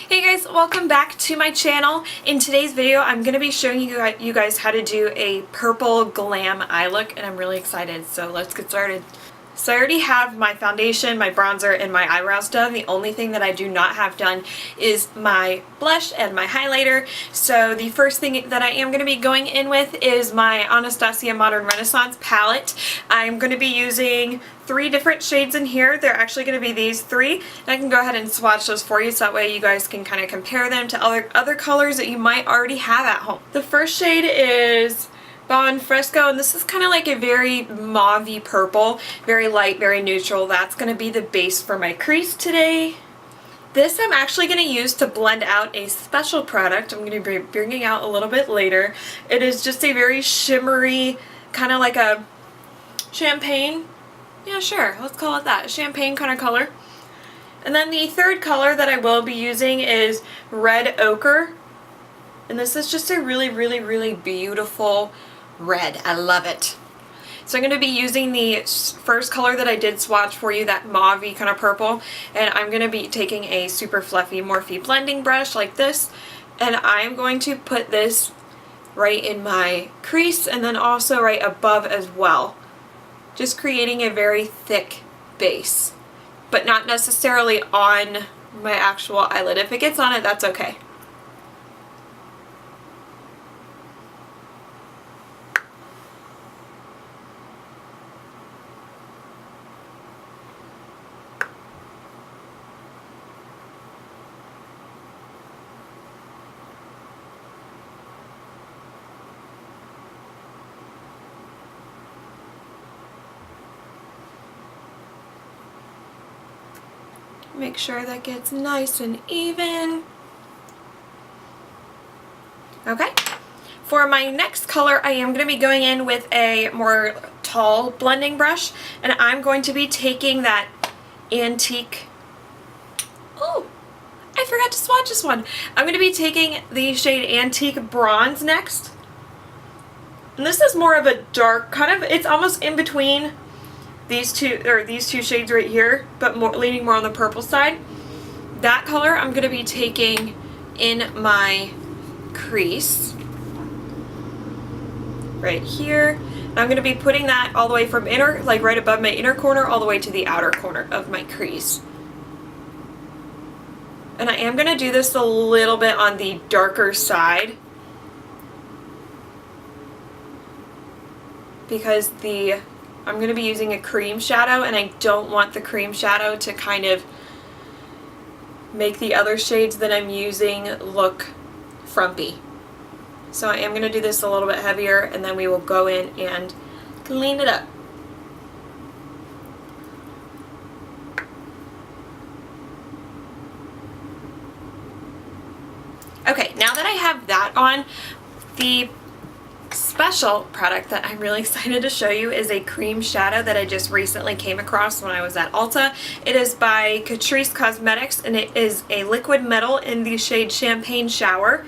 Hey guys, welcome back to my channel. In today's video, I'm going to be showing you guys how to do a purple glam eye look, and I'm really excited, so let's get started. So I already have my foundation, my bronzer, and my eyebrows done. The only thing that I do not have done is my blush and my highlighter. So the first thing that I am going to be going in with is my Anastasia Modern Renaissance palette. I'm going to be using 3 different shades in here. They're actually going to be these 3. And I can go ahead and swatch those for you so that way you guys can kind of compare them to other colors that you might already have at home. The first shade is Bon Fresco, and this is kind of like a very mauve-y purple, very light, very neutral. That's going to be the base for my crease today. This I'm actually going to use to blend out a special product I'm going to be bringing out a little bit later. It is just a very shimmery, kind of like a champagne, yeah sure, let's call it that, champagne kind of color. And then the third color that I will be using is Red Ochre, and this is just a really beautiful red. I love it. So I'm going to be using the first color that I did swatch for you, that mauve-y kind of purple, and I'm going to be taking a super fluffy Morphe blending brush like this, and I'm going to put this right in my crease and then also right above as well, just creating a very thick base, but not necessarily on my actual eyelid. If it gets on it, that's okay. Make sure that gets nice and even. Okay. For my next color, I am going to be going in with a more tall blending brush, and I'm going to be taking that antique. Oh, I forgot to swatch this one. I'm going to be taking the shade Antique Bronze next. And this is more of a dark, kind of, it's almost in between these two shades right here, but leaning more on the purple side. That color I'm going to be taking in my crease right here. And I'm going to be putting that all the way from inner, like right above my inner corner, all the way to the outer corner of my crease. And I am going to do this a little bit on the darker side because I'm going to be using a cream shadow, and I don't want the cream shadow to kind of make the other shades that I'm using look frumpy. So I am going to do this a little bit heavier, and then we will go in and clean it up. Okay, now that I have that on, the special product that I'm really excited to show you is a cream shadow that I just recently came across when I was at Ulta. It is by Catrice Cosmetics, and it is a liquid metal in the shade Champagne Shower.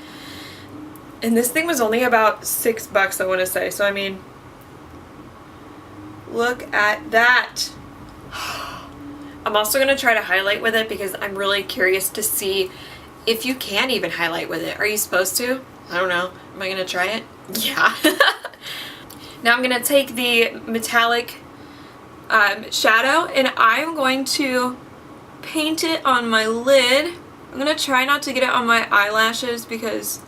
And this thing was only about $6, I want to say. So I mean, look at that. I'm also going to try to highlight with it because I'm really curious to see if you can even highlight with it. Are you supposed to? I don't know. Am I going to try it? Yeah. Now I'm going to take the metallic shadow, and I'm going to paint it on my lid. I'm going to try not to get it on my eyelashes because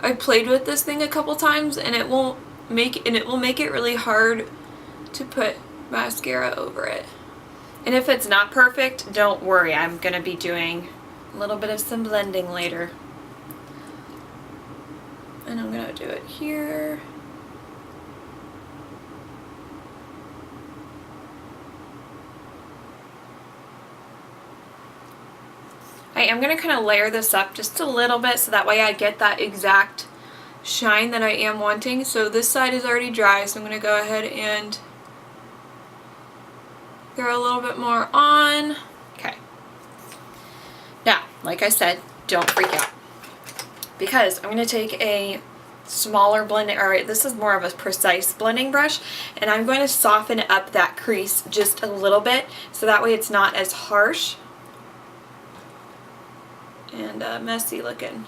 I played with this thing a couple times, and it will make it really hard to put mascara over it. And if it's not perfect, don't worry. I'm going to be doing a little bit of some blending later. And I'm going to do it here. I am going to kind of layer this up just a little bit so that way I get that exact shine that I am wanting. So this side is already dry, so I'm going to go ahead and throw a little bit more on. Okay. Now, like I said, don't freak out, because I'm going to take a smaller blending, or this is more of a precise blending brush, and I'm going to soften up that crease just a little bit so that way it's not as harsh. and messy looking.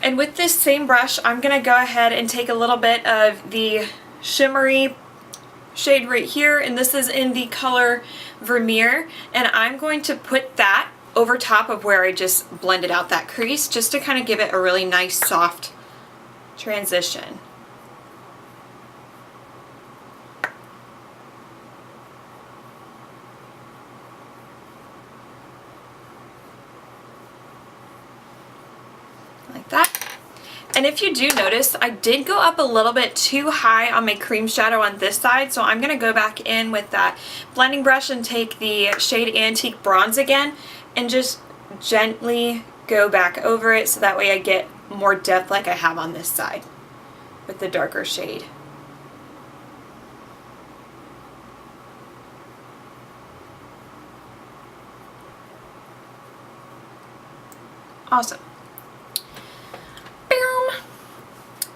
And with this same brush, I'm going to go ahead and take a little bit of the shimmery shade right here, and this is in the color Vermeer, and I'm going to put that over top of where I just blended out that crease, just to kind of give it a really nice soft transition. Like that. And if you do notice, I did go up a little bit too high on my cream shadow on this side, so I'm going to go back in with that blending brush and take the shade Antique Bronze again and just gently go back over it, so that way I get more depth like I have on this side with the darker shade. Awesome.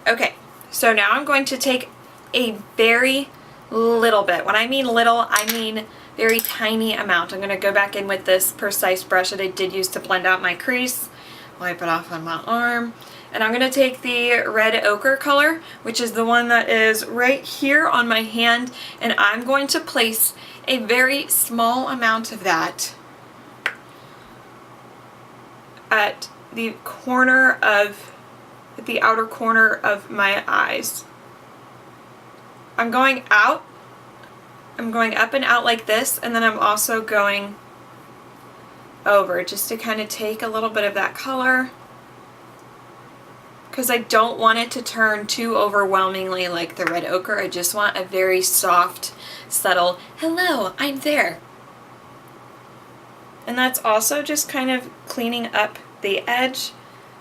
Okay, so now I'm going to take a very little bit. When I mean little, I mean very tiny amount. I'm going to go back in with this precise brush that I did use to blend out my crease, wipe it off on my arm, and I'm going to take the red ochre color, which is the one that is right here on my hand, and I'm going to place a very small amount of that at the corner of the outer corner of my eyes. I'm going out, I'm going up and out like this, and then I'm also going over just to kind of take a little bit of that color, because I don't want it to turn too overwhelmingly like the red ochre. I just want a very soft, subtle, hello, I'm there. And that's also just kind of cleaning up the edge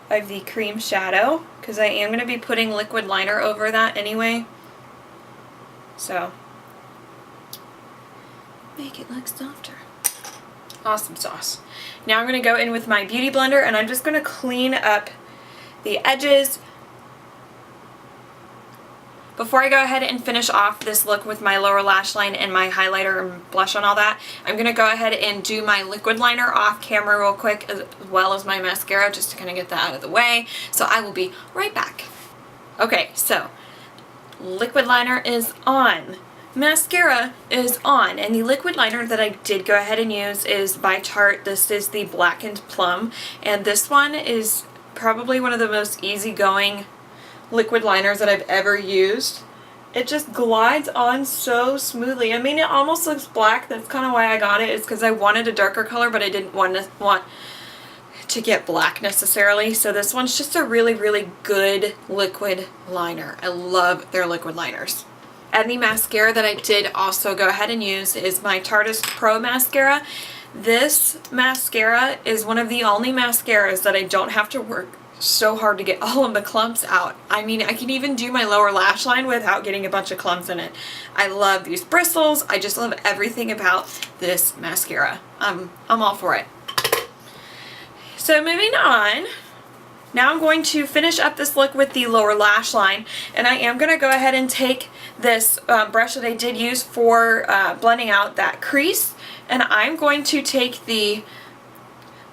of the cream shadow, because I am going to be putting liquid liner over that anyway. So, make it look softer. Awesome sauce. Now I'm going to go in with my beauty blender, and I'm just going to clean up the edges. Before I go ahead and finish off this look with my lower lash line and my highlighter and blush and all that, I'm going to go ahead and do my liquid liner off camera real quick, as well as my mascara, just to kind of get that out of the way. So I will be right back. Okay, so liquid liner is on. Mascara is on, and the liquid liner that I did go ahead and use is by Tarte. This is the Blackened Plum, and this one is probably one of the most easygoing liquid liners that I've ever used. It just glides on so smoothly. I mean, it almost looks black. That's kind of why I got it, is because I wanted a darker color, but I didn't want to get black necessarily. So this one's just a really, really good liquid liner. I love their liquid liners. And the mascara that I did also go ahead and use is my Tarteist Pro Mascara. This mascara is one of the only mascaras that I don't have to work so hard to get all of the clumps out. I mean, I can even do my lower lash line without getting a bunch of clumps in it. I love these bristles. I just love everything about this mascara. I'm all for it. So moving on, now I'm going to finish up this look with the lower lash line, and I am going to go ahead and take this brush that I did use for blending out that crease, and I'm going to take the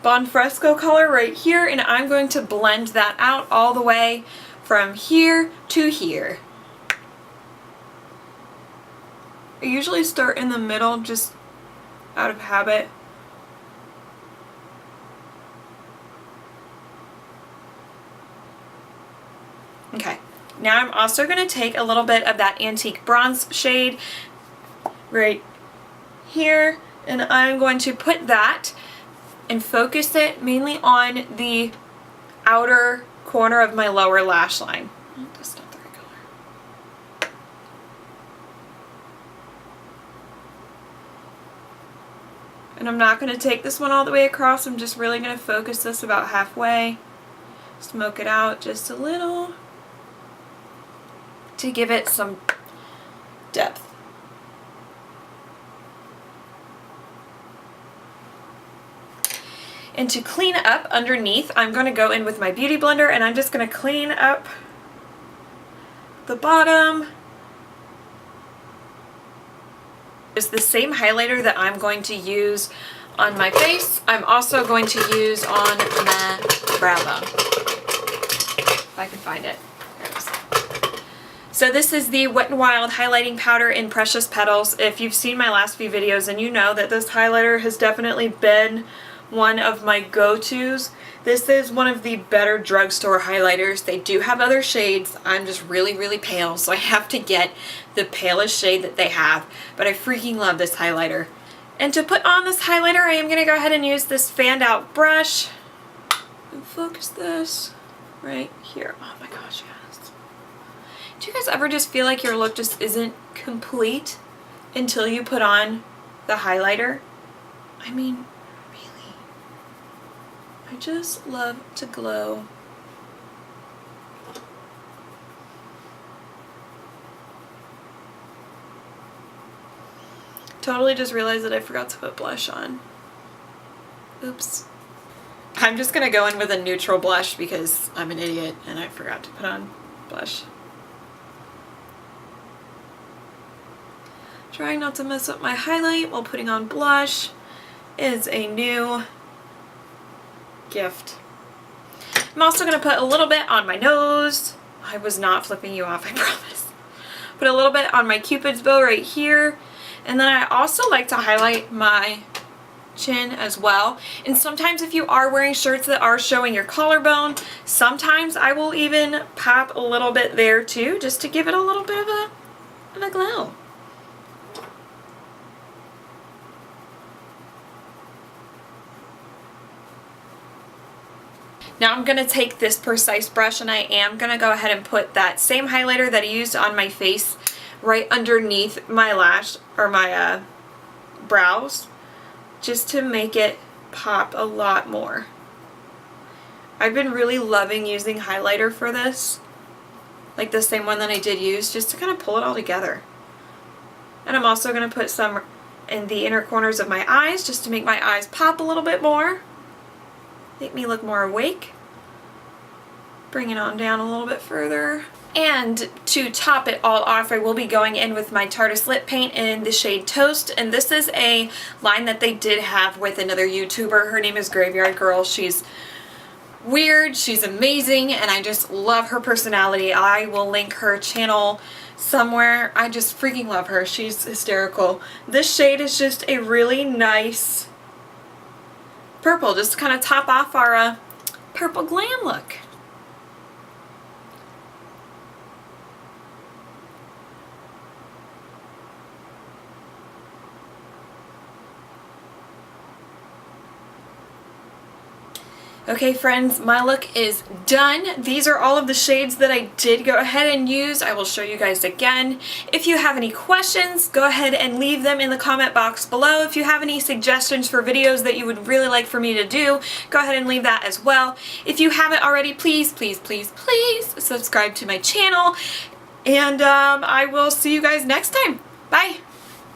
Bonfresco color right here, and I'm going to blend that out all the way from here to here. I usually start in the middle just out of habit. Okay, now I'm also going to take a little bit of that Antique Bronze shade right here, and I'm going to put that and focus it mainly on the outer corner of my lower lash line. Oh, that's not the right color. And I'm not going to take this one all the way across. I'm just really going to focus this about halfway. Smoke it out just a little to give it some depth. And to clean up underneath, I'm going to go in with my beauty blender, and I'm just going to clean up the bottom is the same highlighter that I'm going to use on my face. I'm also going to use on my brow bone. If I can find it. There it is. So this is the Wet n Wild highlighting powder in Precious Petals. If you've seen my last few videos, and you know that this highlighter has definitely been one of my go-tos. This is one of the better drugstore highlighters. They do have other shades. I'm just really, really pale, so I have to get the palest shade that they have. But I freaking love this highlighter. And to put on this highlighter, I am going to go ahead and use this fanned out brush. And focus this right here. Oh my gosh, guys. Do you guys ever just feel like your look just isn't complete until you put on the highlighter? I mean, I just love to glow. Totally just realized that I forgot to put blush on. Oops. I'm just gonna go in with a neutral blush because I'm an idiot and I forgot to put on blush. Trying not to mess up my highlight while putting on blush is a new gift. I'm also going to put a little bit on my nose. I was not flipping you off, I promise. Put a little bit on my Cupid's bow right here. And then I also like to highlight my chin as well. And sometimes if you are wearing shirts that are showing your collarbone, sometimes I will even pop a little bit there too, just to give it a little bit of a glow. Now I'm going to take this precise brush and I am going to go ahead and put that same highlighter that I used on my face right underneath my lash or my brows, just to make it pop a lot more. I've been really loving using highlighter for this, like the same one that I did use, just to kind of pull it all together. And I'm also going to put some in the inner corners of my eyes just to make my eyes pop a little bit more. Make me look more awake. Bring it on down a little bit further. And to top it all off, I will be going in with my Tarteist lip paint in the shade Toast. And this is a line that they did have with another YouTuber. Her name is Graveyard Girl. She's weird, she's amazing, and I just love her personality. I will link her channel somewhere. I just freaking love her. She's hysterical. This shade is just a really nice purple, just to kind of top off our purple glam look. Okay friends, my look is done. These are all of the shades that I did go ahead and use. I will show you guys again. If you have any questions, go ahead and leave them in the comment box below. If you have any suggestions for videos that you would really like for me to do, go ahead and leave that as well. If you haven't already, please, please, please, please subscribe to my channel. And I will see you guys next time. Bye!